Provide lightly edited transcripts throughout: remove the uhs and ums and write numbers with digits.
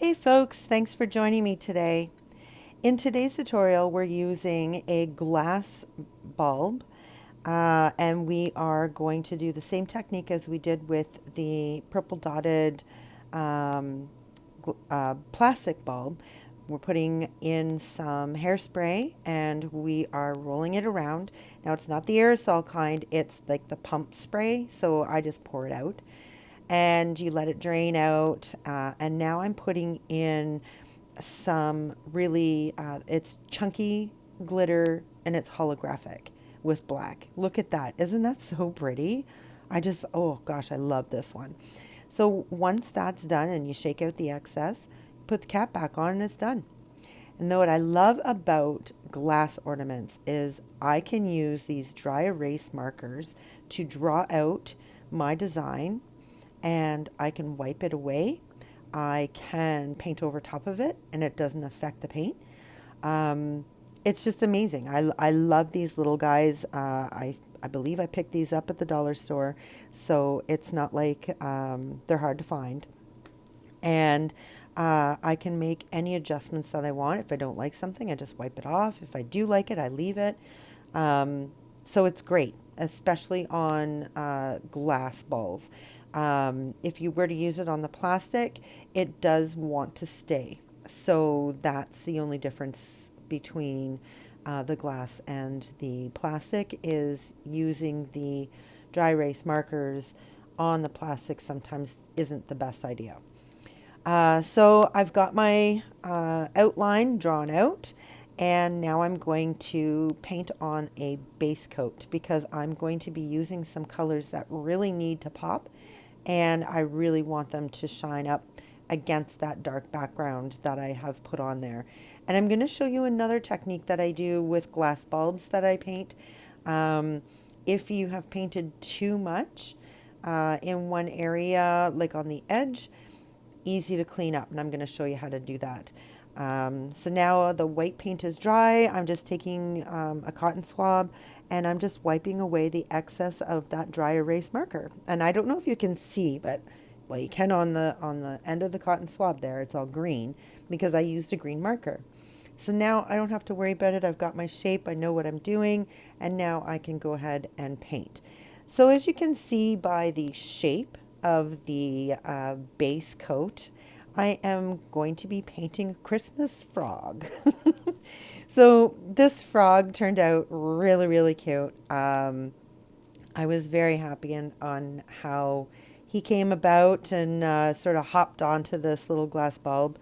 Hey folks, thanks for joining me today. In today's tutorial, we're using a glass bulb and we are going to do the same technique as we did with the purple dotted um, plastic bulb. We're putting in some hairspray and we are rolling it around. Now it's not the aerosol kind, it's like the pump spray, so I just pour it out and you let it drain out. And now I'm putting in some really, it's chunky glitter and it's holographic with black. Look at that. Isn't that so pretty? Oh gosh, I love this one. So once that's done and you shake out the excess, put the cap back on and it's done. And what I love about glass ornaments is I can use these dry erase markers to draw out my design and I can wipe it away. I can paint over top of it and it doesn't affect the paint. It's just amazing. I love these little guys. I believe I picked these up at the dollar store, so it's not like they're hard to find. And I can make any adjustments that I want. If I don't like something, I just wipe it off. If I do like it, I leave it. So it's great, especially on glass balls. If you were to use it on the plastic, it does want to stay. So that's the only difference between the glass and the plastic, is using the dry erase markers on the plastic sometimes isn't the best idea. So I've got my outline drawn out, and now I'm going to paint on a base coat because I'm going to be using some colors that really need to pop, and I really want them to shine up against that dark background that I have put on there. And I'm going to show you another technique that I do with glass bulbs that I paint. If you have painted too much in one area, like on the edge, easy to clean up, and I'm going to show you how to do that. So now the white paint is dry. I'm just taking a cotton swab and I'm just wiping away the excess of that dry erase marker. And I don't know if you can see, but well, you can on the end of the cotton swab there. It's all green because I used a green marker. So now I don't have to worry about it. I've got my shape. I know what I'm doing, and now I can go ahead and paint. So as you can see by the shape of the base coat, I am going to be painting a Christmas frog. So this frog turned out really, really cute. I was very happy on how he came about and sort of hopped onto this little glass bulb.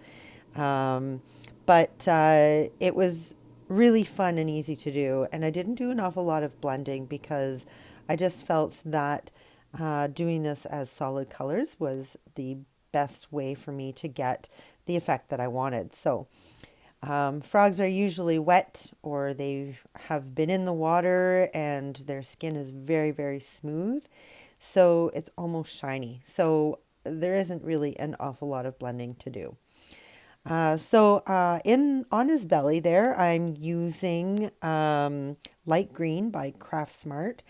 But it was really fun and easy to do. And I didn't do an awful lot of blending because I just felt that doing this as solid colors was the best way for me to get the effect that I wanted. So frogs are usually wet, or they have been in the water and their skin is very, very smooth. So it's almost shiny. So there isn't really an awful lot of blending to do. In on his belly there, I'm using light green by Craft Smart,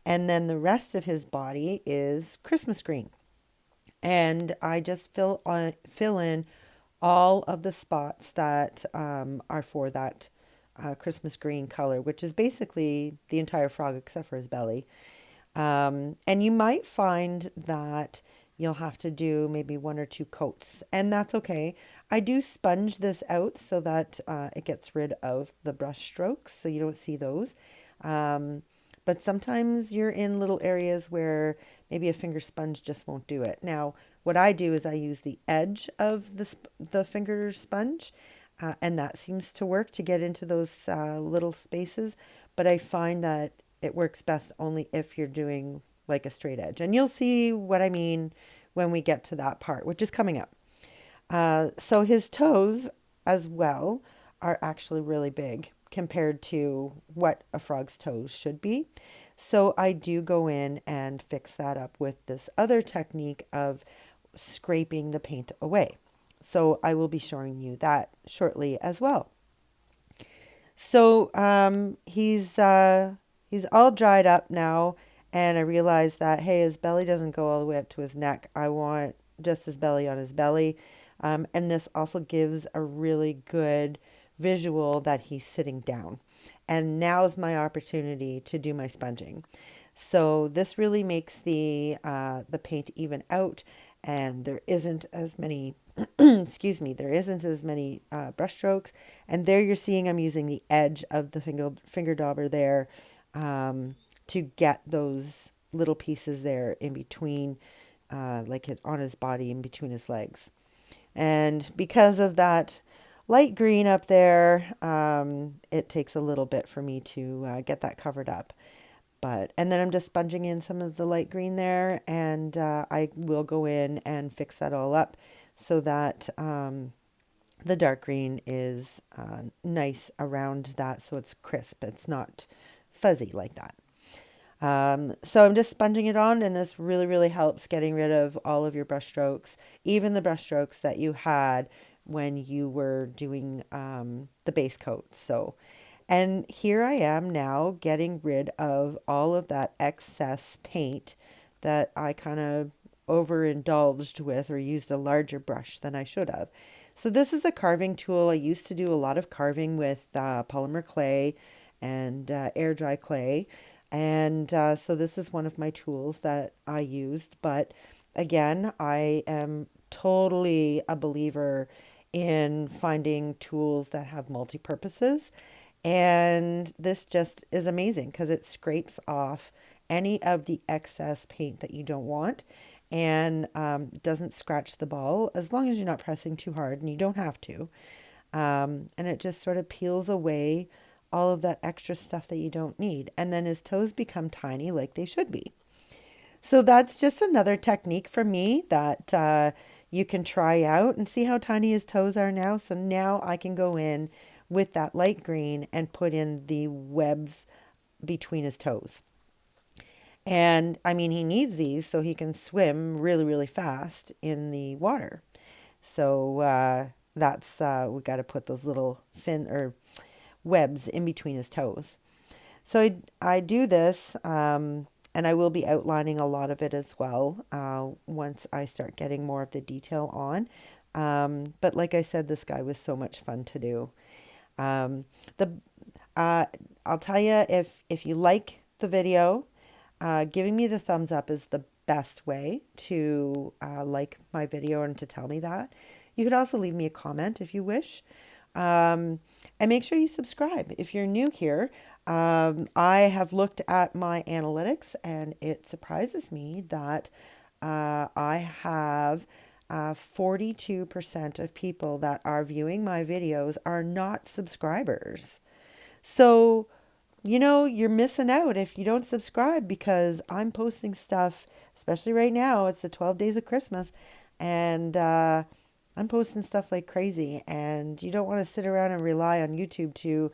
and then the rest of his body is Christmas green. And I just fill in all of the spots that are for that Christmas green color, which is basically the entire frog except for his belly. And you might find that you'll have to do maybe one or two coats, and that's okay. I do sponge this out so that it gets rid of the brush strokes so you don't see those. But sometimes you're in little areas where maybe a finger sponge just won't do it. Now, what I do is I use the edge of the finger sponge, and that seems to work to get into those little spaces. But I find that it works best only if you're doing like a straight edge. And you'll see what I mean when we get to that part, which is coming up. So his toes as well are actually really big compared to what a frog's toes should be. So I do go in and fix that up with this other technique of scraping the paint away. So I will be showing you that shortly as well. So he's all dried up now, and I realized that, hey, his belly doesn't go all the way up to his neck. I want just his belly on his belly. And this also gives a really good visual that he's sitting down. And now's my opportunity to do my sponging. So this really makes the paint even out, and there isn't as many excuse me, there isn't as many brush strokes. And there you're seeing I'm using the edge of the finger dauber there, to get those little pieces there in between, on his body, in between his legs. And because of that light green up there, it takes a little bit for me to get that covered up. And then I'm just sponging in some of the light green there, and I will go in and fix that all up so that the dark green is nice around that, so it's crisp. It's not fuzzy like that. So I'm just sponging it on, and this really, really helps getting rid of all of your brush strokes, even the brush strokes that you had when you were doing the base coat. And here I am now getting rid of all of that excess paint that I kind of overindulged with, or used a larger brush than I should have. So this is a carving tool. I used to do a lot of carving with polymer clay and air dry clay. And so this is one of my tools that I used. But again, I am totally a believer in finding tools that have multi-purposes. And this just is amazing because it scrapes off any of the excess paint that you don't want, and doesn't scratch the ball as long as you're not pressing too hard, and you don't have to. And it just sort of peels away all of that extra stuff that you don't need. And then his toes become tiny like they should be. So that's just another technique for me that you can try out and see how tiny his toes are now. So now I can go in with that light green and put in the webs between his toes. And I mean, he needs these so he can swim really, really fast in the water. So that's we got to put those little fin or webs in between his toes. So I do this, and I will be outlining a lot of it as well once I start getting more of the detail on. But like I said, this guy was so much fun to do. The I'll tell you, if you like the video, giving me the thumbs up is the best way to like my video and to tell me that. You could also leave me a comment if you wish. And make sure you subscribe if you're new here. I have looked at my analytics, and it surprises me that I have 42% of people that are viewing my videos are not subscribers. So, you're missing out if you don't subscribe, because I'm posting stuff, especially right now. It's the 12 days of Christmas, and I'm posting stuff like crazy, and you don't want to sit around and rely on YouTube to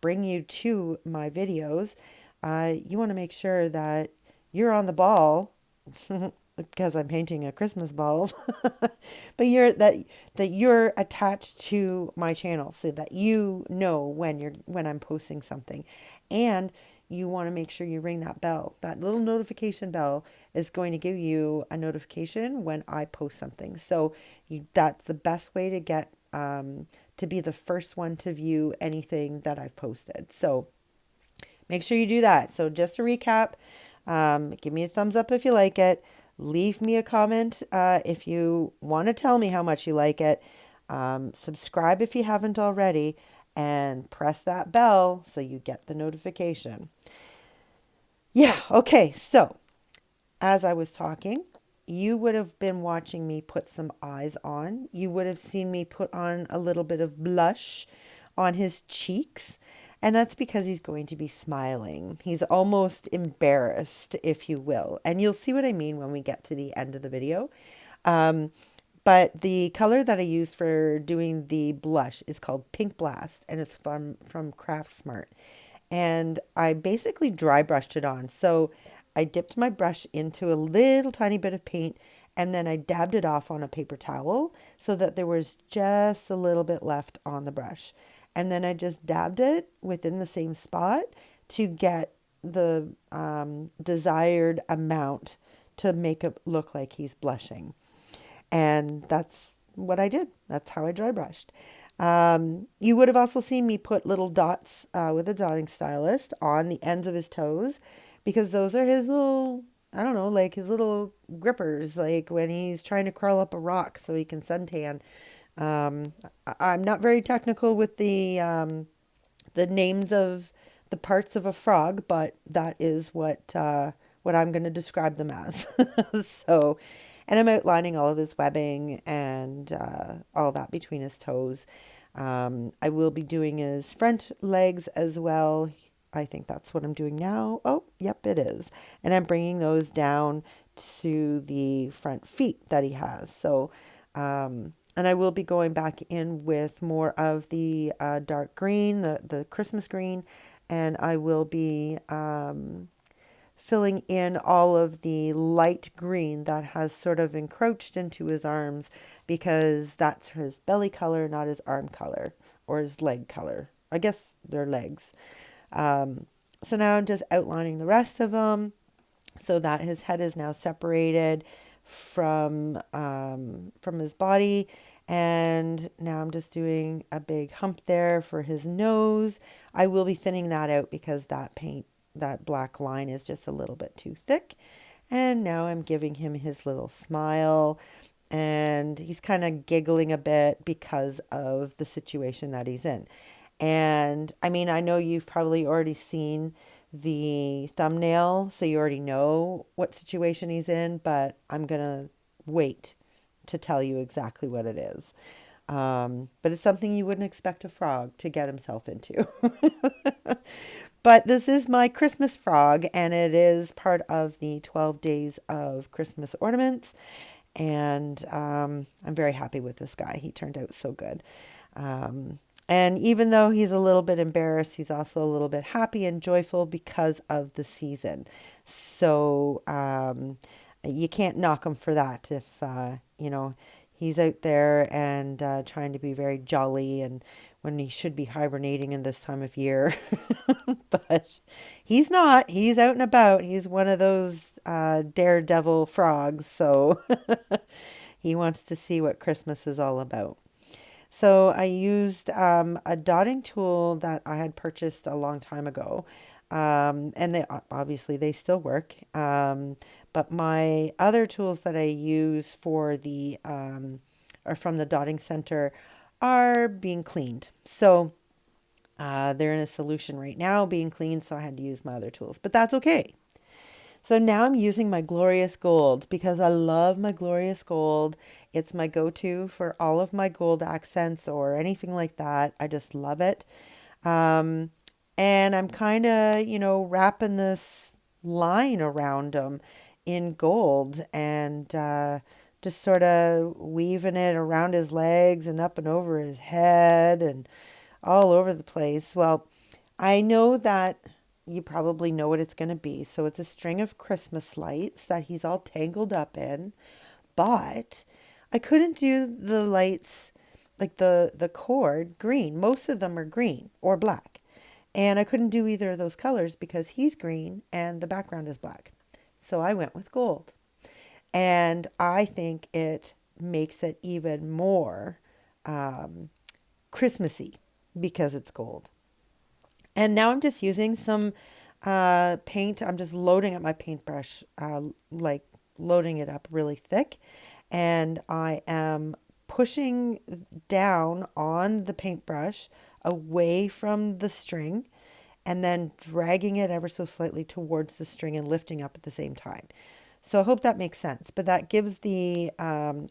bring you to my videos. You want to make sure that you're on the ball because I'm painting a Christmas ball, but you're attached to my channel so that you know when I'm posting something. And you want to make sure you ring that bell. That little notification bell is going to give you a notification when I post something. So that's the best way to get to be the first one to view anything that I've posted. So make sure you do that. So just to recap, give me a thumbs up if you like it. Leave me a comment if you want to tell me how much you like it. Subscribe if you haven't already, and press that bell so you get the notification. Yeah, okay. So as I was talking, you would have been watching me put some eyes on. You would have seen me put on a little bit of blush on his cheeks. And that's because he's going to be smiling. He's almost embarrassed, if you will. And you'll see what I mean when we get to the end of the video. But the color that I used for doing the blush is called Pink Blast, and it's from Craft Smart. And I basically dry brushed it on. So I dipped my brush into a little tiny bit of paint, and then I dabbed it off on a paper towel so that there was just a little bit left on the brush. And then I just dabbed it within the same spot to get the desired amount to make it look like he's blushing. And that's what I did. That's how I dry brushed. You would have also seen me put little dots with a dotting stylus on the ends of his toes because those are his little, I don't know, like his little grippers, like when he's trying to crawl up a rock so he can suntan. I'm not very technical with the names of the parts of a frog, but that is what I'm going to describe them as. So, and I'm outlining all of his webbing and all that between his toes. I will be doing his front legs as well. I think that's what I'm doing now. Oh, yep, it is. And I'm bringing those down to the front feet that he has. So, and I will be going back in with more of the dark green, the Christmas green, and I will be filling in all of the light green that has sort of encroached into his arms because that's his belly color, not his arm color or his leg color. I guess they're legs. So now I'm just outlining the rest of them so that his head is now separated from his body. And now I'm just doing a big hump there for his nose. I will be thinning that out because that black line is just a little bit too thick. And now I'm giving him his little smile. And he's kind of giggling a bit because of the situation that he's in. And I mean, I know you've probably already seen the thumbnail, so you already know what situation he's in, but I'm going to wait to tell you exactly what it is. But it's something you wouldn't expect a frog to get himself into. But this is my Christmas frog, and it is part of the 12 days of Christmas ornaments. And I'm very happy with this guy. He turned out so good. And even though he's a little bit embarrassed, he's also a little bit happy and joyful because of the season. So you can't knock him for that if, he's out there and trying to be very jolly and when he should be hibernating in this time of year. But he's not. He's out and about. He's one of those daredevil frogs. So he wants to see what Christmas is all about. So I used a dotting tool that I had purchased a long time ago. And they still work. But my other tools that I use for the or from the Dotting Center are being cleaned. So they're in a solution right now being cleaned, so I had to use my other tools. But that's okay. So now I'm using my Glorious Gold because I love my Glorious Gold. It's my go-to for all of my gold accents or anything like that. I just love it. And I'm kind of, wrapping this line around them in gold and just sort of weaving it around his legs and up and over his head and all over the place. Well, I know that you probably know what it's going to be. So it's a string of Christmas lights that he's all tangled up in. But I couldn't do the lights, like the cord, green. Most of them are green or black. And I couldn't do either of those colors because he's green and the background is black. So I went with gold. And I think it makes it even more Christmassy because it's gold. And now I'm just using some paint. I'm just loading up my paintbrush, like loading it up really thick. And I am pushing down on the paintbrush away from the string and then dragging it ever so slightly towards the string and lifting up at the same time. So I hope that makes sense. But that gives the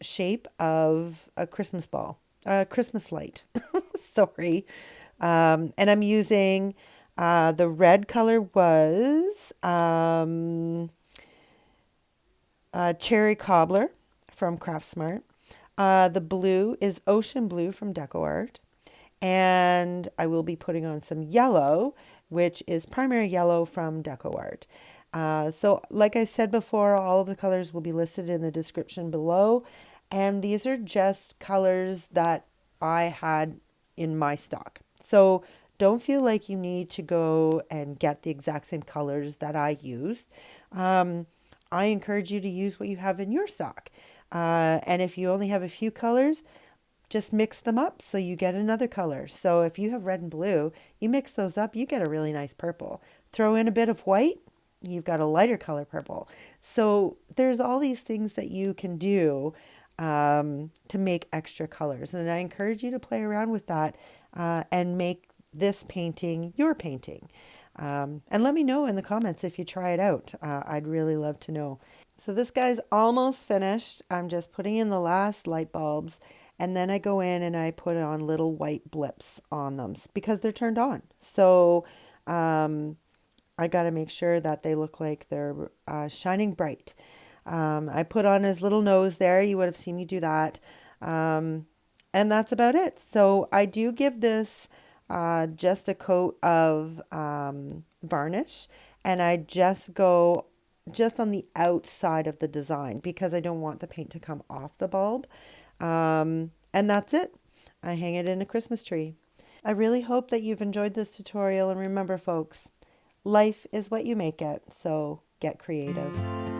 shape of a Christmas ball, a Christmas light. Sorry. And I'm using the red color was Cherry Cobbler from Craftsmart. The blue is Ocean Blue from DecoArt. And I will be putting on some yellow, which is Primary Yellow from DecoArt. So like I said before, all of the colors will be listed in the description below. And these are just colors that I had in my stock. So don't feel like you need to go and get the exact same colors that I used. I encourage you to use what you have in your stock. And if you only have a few colors, just mix them up so you get another color. So if you have red and blue, you mix those up, you get a really nice purple. Throw in a bit of white, you've got a lighter color purple. So there's all these things that you can do to make extra colors. And I encourage you to play around with that and make this painting your painting. And let me know in the comments if you try it out. I'd really love to know. So this guy's almost finished. I'm just putting in the last light bulbs, and then I go in and I put on little white blips on them because they're turned on. So I got to make sure that they look like they're shining bright. I put on his little nose there. You would have seen me do that. And that's about it. So I do give this just a coat of varnish, and I just go just on the outside of the design because I don't want the paint to come off the bulb. And that's it. I hang it in a Christmas tree. I really hope that you've enjoyed this tutorial, and remember folks, life is what you make it, so get creative.